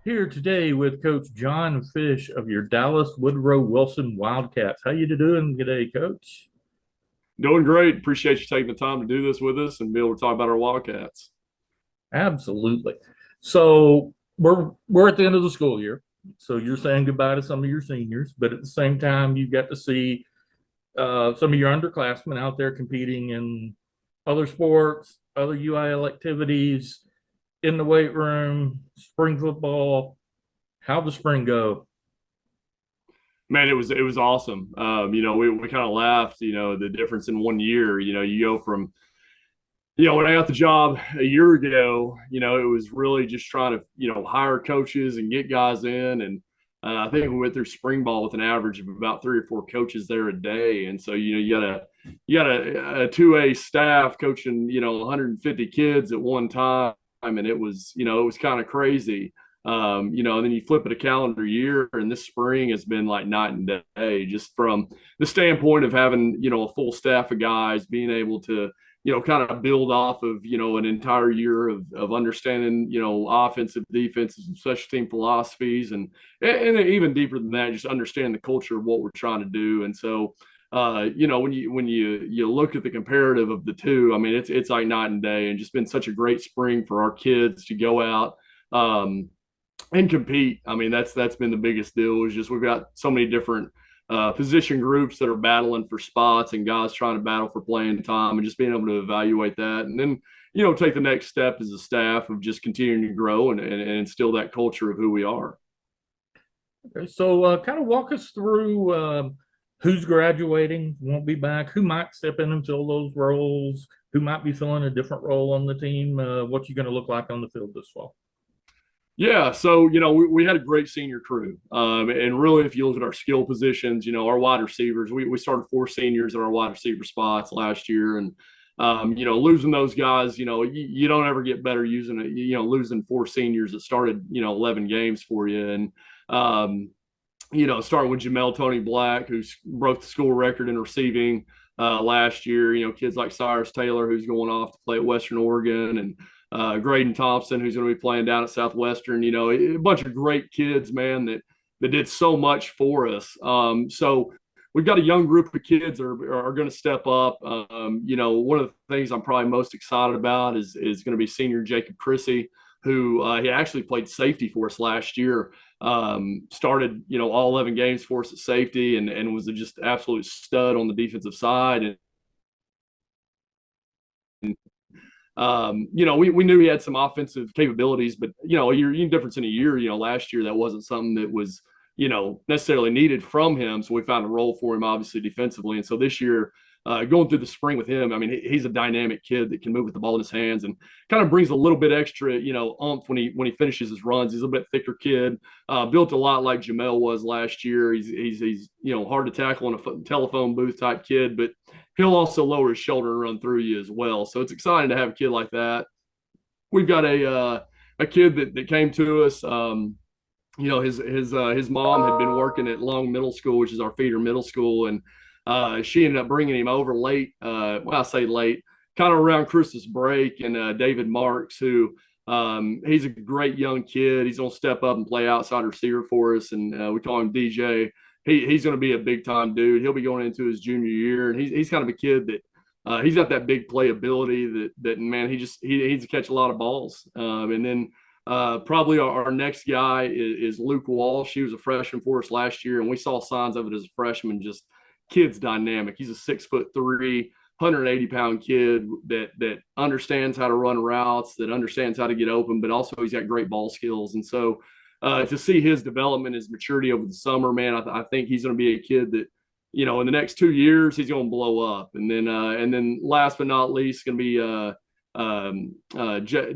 Here today with Coach John Fish of your Dallas Woodrow Wilson Wildcats. How you doing today, Coach? Doing great. Appreciate you taking the time to do this with us and be able to talk about our Wildcats. Absolutely. So we're at the end of the school year. So you're saying goodbye to some of your seniors, but at the same time, you've got to see some of your underclassmen out there competing in other sports, other UIL activities, in the weight room, spring football. How'd the spring go? Man, it was awesome. We kind of laughed, the difference in 1 year. You go from, when I got the job a year ago, it was really just trying to, hire coaches and get guys in. And I think we went through spring ball with an average of about 3 or 4 coaches there a day. And so, you got a 2A staff coaching, 150 kids at one time. And it was kind of crazy. And then you flip it a calendar year, and this spring has been like night and day, just from the standpoint of having, a full staff of guys, being able to, kind of build off of, an entire year of understanding, offensive, defensive, and special team philosophies, and even deeper than that, just understand the culture of what we're trying to do. And so, when you look at the comparative of the two, I mean, it's like night and day, and just been such a great spring for our kids to go out. And compete. I mean, that's been the biggest deal. Is just we've got so many different position groups that are battling for spots, and guys trying to battle for playing time, and just being able to evaluate that, and then take the next step as a staff of just continuing to grow and instill that culture of who we are. Okay, so kind of walk us through who's graduating, won't be back, who might step in and fill those roles, who might be filling a different role on the team, what you're going to look like on the field this fall. Yeah, so we had a great senior crew, and really, if you look at our skill positions, our wide receivers, we started 4 seniors at our wide receiver spots last year, and losing those guys, you don't ever get better using it. Losing 4 seniors that started 11 games for you, and starting with Tony Blalock, who broke the school record in receiving last year. Kids like Cyrus Taylor, who's going off to play at Western Oregon, and Graydon Thompson, who's going to be playing down at Southwestern. A bunch of great kids, man, that did so much for us. So we've got a young group of kids that are going to step up. One of the things I'm probably most excited about is going to be senior Jacob Chrissy, who he actually played safety for us last year. Started all 11 games for us at safety, and was just absolute stud on the defensive side. We knew he had some offensive capabilities, but a year difference in a year, last year that wasn't something that was necessarily needed from him. So we found a role for him, obviously defensively. And so this year, going through the spring with him, I mean, he's a dynamic kid that can move with the ball in his hands, and kind of brings a little bit extra, oomph when he finishes his runs. He's a bit thicker kid, built a lot like Jamel was last year. He's hard to tackle in a telephone booth type kid, but he'll also lower his shoulder and run through you as well. So it's exciting to have a kid like that. We've got a kid that came to us. His mom had been working at Long Middle School, which is our feeder middle school, and she ended up bringing him over late. I say late, kind of around Christmas break, and David Marks, who he's a great young kid. He's gonna step up and play outside receiver for us, and we call him DJ. He's going to be a big time dude. He'll be going into his junior year, and he's kind of a kid that he's got that big playability that man, he needs to catch a lot of balls. And then probably our next guy is Luke Walsh. He was a freshman for us last year, and we saw signs of it as a freshman. Just kid's dynamic. He's a 6'3", 180-pound kid that understands how to run routes, that understands how to get open, but also he's got great ball skills. And so to see his development, his maturity over the summer, man, I think he's going to be a kid that, in the next 2 years, he's going to blow up. And then last but not least, going to be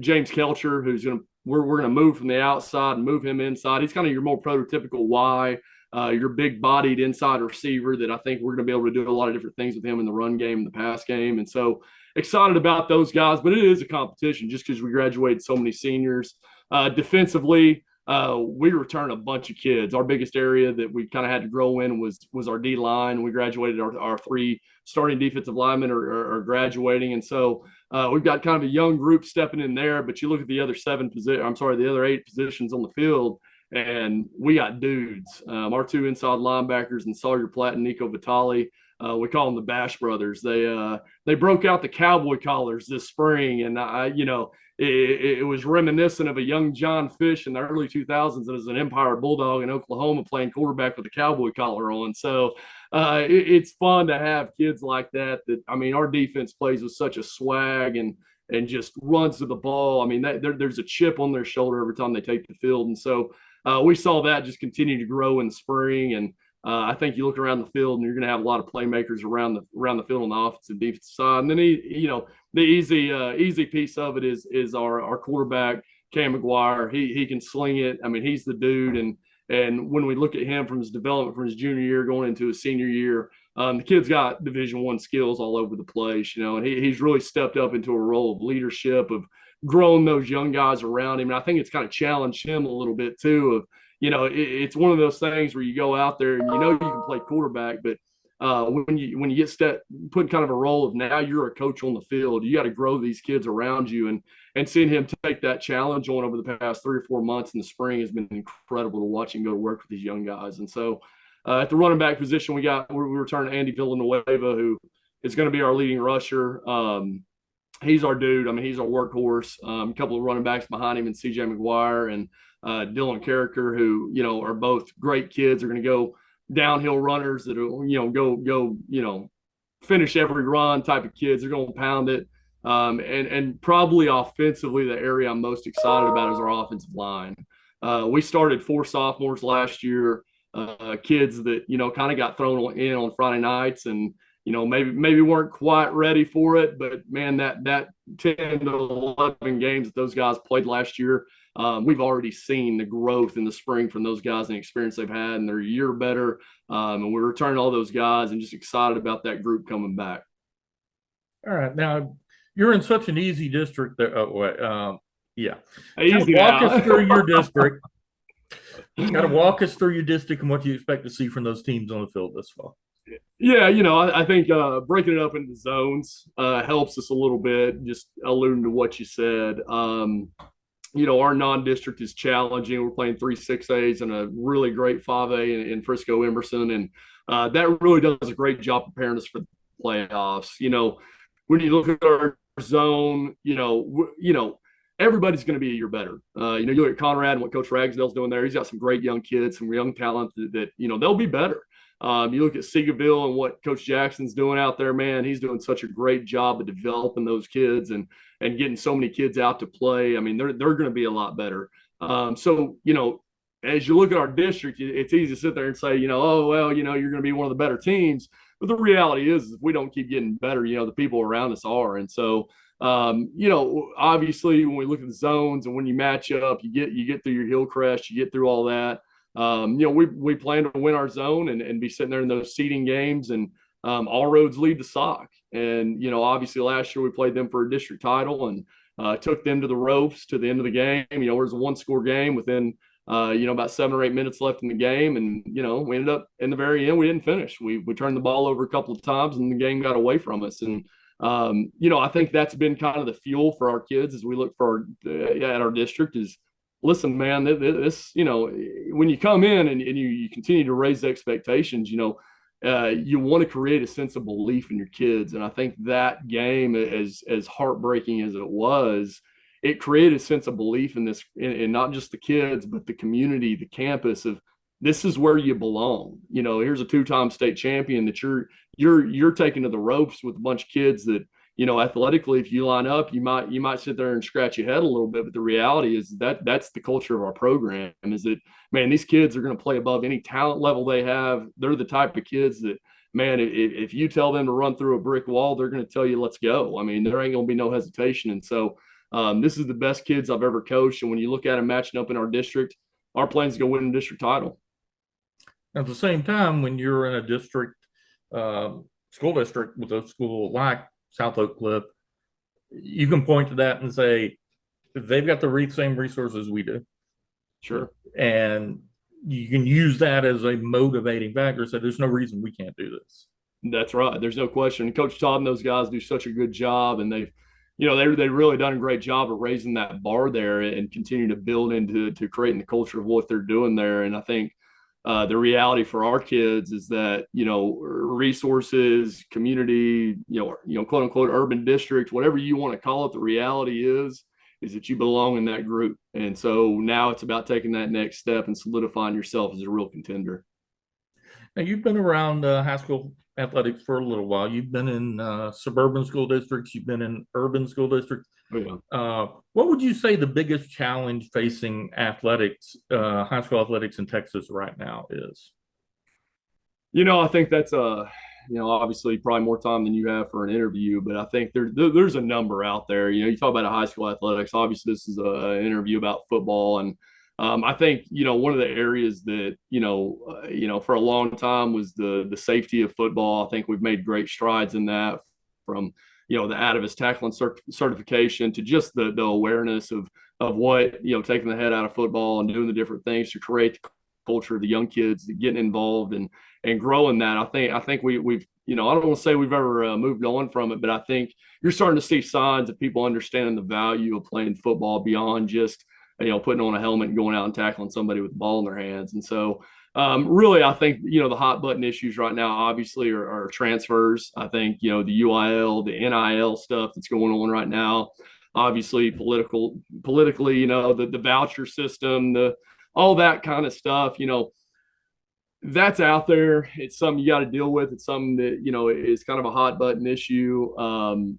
James Kelcher, who's going to we're going to move from the outside and move him inside. He's kind of your more prototypical Y, your big-bodied inside receiver that I think we're going to be able to do a lot of different things with him in the run game and the pass game. And so excited about those guys, but it is a competition just because we graduated so many seniors. Defensively, we return a bunch of kids. Our biggest area that we kind of had to grow in was our D line. We graduated our 3 starting defensive linemen are graduating, and so we've got kind of a young group stepping in there, but you look at the other the other 8 positions on the field, and we got dudes. Our 2 inside linebackers and Sawyer Platt and Nico Vitale. We call them the Bash Brothers. They broke out the cowboy collars this spring, and it was reminiscent of a young John Fish in the early 2000s as an Empire Bulldog in Oklahoma playing quarterback with a cowboy collar on. So it's fun to have kids like that. I mean, our defense plays with such a swag and just runs to the ball. I mean, there's a chip on their shoulder every time they take the field. And so we saw that just continue to grow in the spring. And I think you look around the field and you're going to have a lot of playmakers around the field on the offensive and defensive side. And then the easy piece of it is our quarterback Cam McGuire. He can sling it. I mean, he's the dude. And when we look at him from his development from his junior year going into his senior year, the kid's got Division I skills all over the place, and he's really stepped up into a role of leadership, of growing those young guys around him. And I think it's kind of challenged him a little bit too. Of it's one of those things where you go out there and you can play quarterback, but when you get put in kind of a role of now you're a coach on the field, you got to grow these kids around you, and seeing him take that challenge on over the past 3 or 4 months in the spring has been incredible to watch him go to work with these young guys. And so at the running back position, we returned Andy Villanueva, who is going to be our leading rusher. He's our dude. I mean, he's our workhorse. A couple of running backs behind him, and CJ McGuire and Dylan Carricker, who are both great kids. They're going to go downhill runners that go finish every run type of kids. They're going to pound it. And probably offensively, the area I'm most excited about is our offensive line. We started 4 sophomores last year, kids that kind of got thrown in on Friday nights and maybe weren't quite ready for it, but man, that 10 to 11 games that those guys played last year, we've already seen the growth in the spring from those guys and the experience they've had, and they're a year better. And we're returning all those guys and just excited about that group coming back. All right, now you're in such an easy district there. Easy walk us through your district. Got to walk us through your district and what you expect to see from those teams on the field this fall. Yeah, I think breaking it up into zones helps us a little bit, just alluding to what you said. Our non-district is challenging. We're playing 3 6As and a really great 5A in Frisco Emerson, and that really does a great job preparing us for the playoffs. When you look at our zone, everybody's going to be a year better. You look at Conrad and what Coach Ragsdale's doing there. He's got some great young kids, some young talent that they'll be better. You look at Seagoville and what Coach Jackson's doing out there, man, he's doing such a great job of developing those kids and getting so many kids out to play. I mean, they're going to be a lot better. So, as you look at our district, it's easy to sit there and say, you're going to be one of the better teams. But the reality is, if we don't keep getting better, the people around us are. And so, obviously, when we look at the zones and when you match up, you get through your hill crest, you get through all that. We plan to win our zone and be sitting there in those seeding games, and all roads lead to SOC. And obviously last year we played them for a district title and took them to the ropes to the end of the game. It was a 1-score game within about 7 or 8 minutes left in the game, and we ended up in the very end we didn't finish. We turned the ball over a couple of times and the game got away from us. And I think that's been kind of the fuel for our kids as we look for at our district is, listen, man, this, when you come in and you continue to raise the expectations, you want to create a sense of belief in your kids. And I think that game, as heartbreaking as it was, it created a sense of belief in this, in not just the kids, but the community, the campus of this is where you belong. Here's a 2-time state champion that you're taking to the ropes with a bunch of kids that, athletically, if you line up, you might sit there and scratch your head a little bit. But the reality is that's the culture of our program, is that, man, these kids are going to play above any talent level they have. They're the type of kids that, man, if you tell them to run through a brick wall, they're going to tell you, let's go. I mean, there ain't going to be no hesitation. And so this is the best kids I've ever coached. And when you look at them matching up in our district, our plan is to go win a district title. At the same time, when you're in a district, school district with a school like South Oak Cliff, you can point to that and say, they've got the same resources we do. Sure. And you can use that as a motivating factor. So there's no reason we can't do this. That's right. There's no question. Coach Todd and those guys do such a good job, and they've they really done a great job of raising that bar there and continue to build into creating the culture of what they're doing there. And I think the reality for our kids is that resources, community, quote unquote urban district, whatever you want to call it, the reality is that you belong in that group. And so now it's about taking that next step and solidifying yourself as a real contender. Now, you've been around high school athletics for a little while. You've been in suburban school districts. You've been in urban school districts. Oh, yeah. What would you say the biggest challenge facing athletics, high school athletics in Texas right now is? I think that's obviously probably more time than you have for an interview, but I think there's a number out there. You talk about a high school athletics. Obviously, this is an interview about football, and I think one of the areas that for a long time was the safety of football. I think we've made great strides in that, from the Atavist tackling certification to just the awareness of what taking the head out of football and doing the different things to create the culture of the young kids getting involved and growing that. I think we've I don't want to say we've ever moved on from it, but I think you're starting to see signs of people understanding the value of playing football beyond just putting on a helmet and going out and tackling somebody with the ball in their hands. And so really, I think the hot button issues right now obviously are transfers. I think the UIL, the NIL stuff that's going on right now, obviously politically, the voucher system, all that kind of stuff, that's out there. It's something you got to deal with. It's something that is kind of a hot button issue.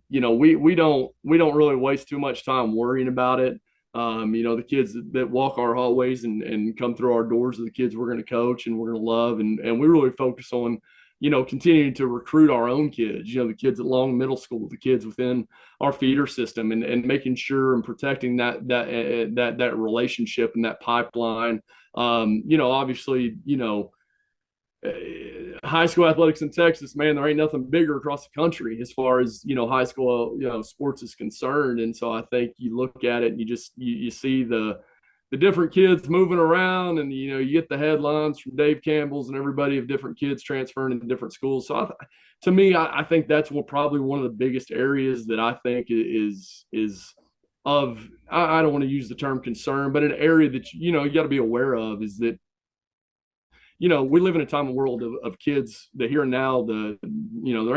We don't really waste too much time worrying about it. The kids that walk our hallways and come through our doors are the kids we're going to coach and we're going to love, and we really focus on continuing to recruit our own kids, the kids at Long Middle School, the kids within our feeder system, and making sure and protecting that relationship and that pipeline. Obviously, high school athletics in Texas, man, there ain't nothing bigger across the country as far as high school sports is concerned. And so I think you look at it and you see the different kids moving around, and you get the headlines from Dave Campbell's and everybody of different kids transferring into different schools. So to me, I think that's probably one of the biggest areas that I think is of, I don't want to use the term concern, but an area that you got to be aware of is that we live in a time and world of kids that here and now, there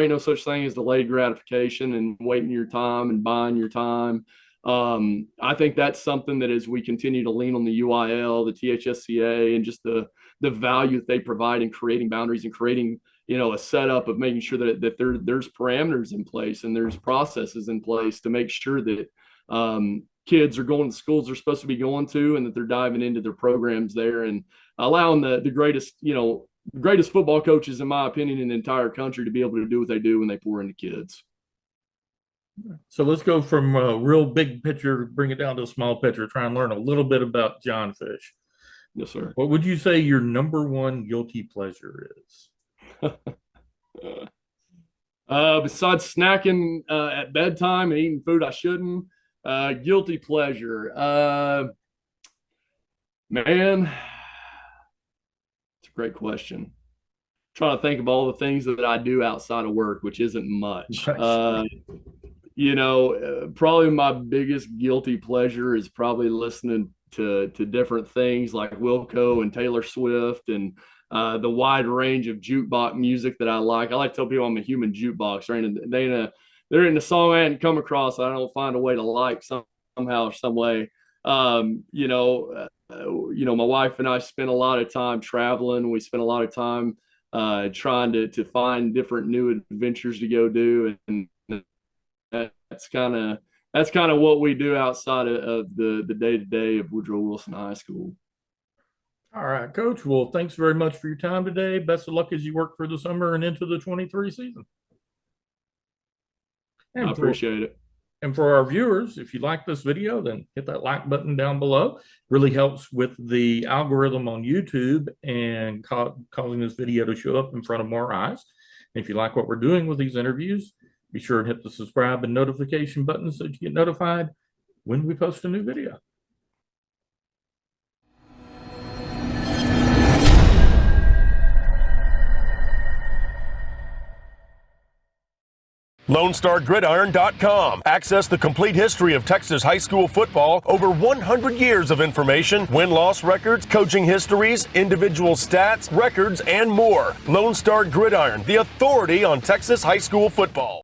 ain't no such thing as delayed gratification and waiting your time and buying your time. I think that's something that as we continue to lean on the UIL, the THSCA, and just the value that they provide in creating boundaries and creating, a setup of making sure that there's parameters in place and there's processes in place to make sure that kids are going to schools they're supposed to be going to, and that they're diving into their programs there and allowing the greatest football coaches, in my opinion, in the entire country to be able to do what they do when they pour into kids. So let's go from a real big picture, bring it down to a small picture, try and learn a little bit about John Fish. Yes, sir. What would you say your number one guilty pleasure is? Besides snacking at bedtime and eating food I shouldn't, guilty pleasure. Man, it's a great question. I'm trying to think of all the things that I do outside of work, which isn't much. Probably my biggest guilty pleasure is probably listening to different things like Wilco and Taylor Swift and the wide range of jukebox music that I like. I like to tell people I'm a human jukebox. They're in the song I hadn't come across. I don't find a way to like somehow, some way. My wife and I spend a lot of time traveling. We spend a lot of time trying to find different new adventures to go do, and that's kind of what we do outside of the day-to-day of Woodrow Wilson High School. All right, Coach. Well, thanks very much for your time today. Best of luck as you work for the summer and into the 23 season. I appreciate it. And for our viewers, if you like this video, then hit that like button down below. Really helps with the algorithm on YouTube and causing this video to show up in front of more eyes. And if you like what we're doing with these interviews, be sure and hit the subscribe and notification button so that you get notified when we post a new video. LoneStarGridiron.com. Access the complete history of Texas high school football, over 100 years of information, win-loss records, coaching histories, individual stats, records, and more. Lone Star Gridiron, the authority on Texas high school football.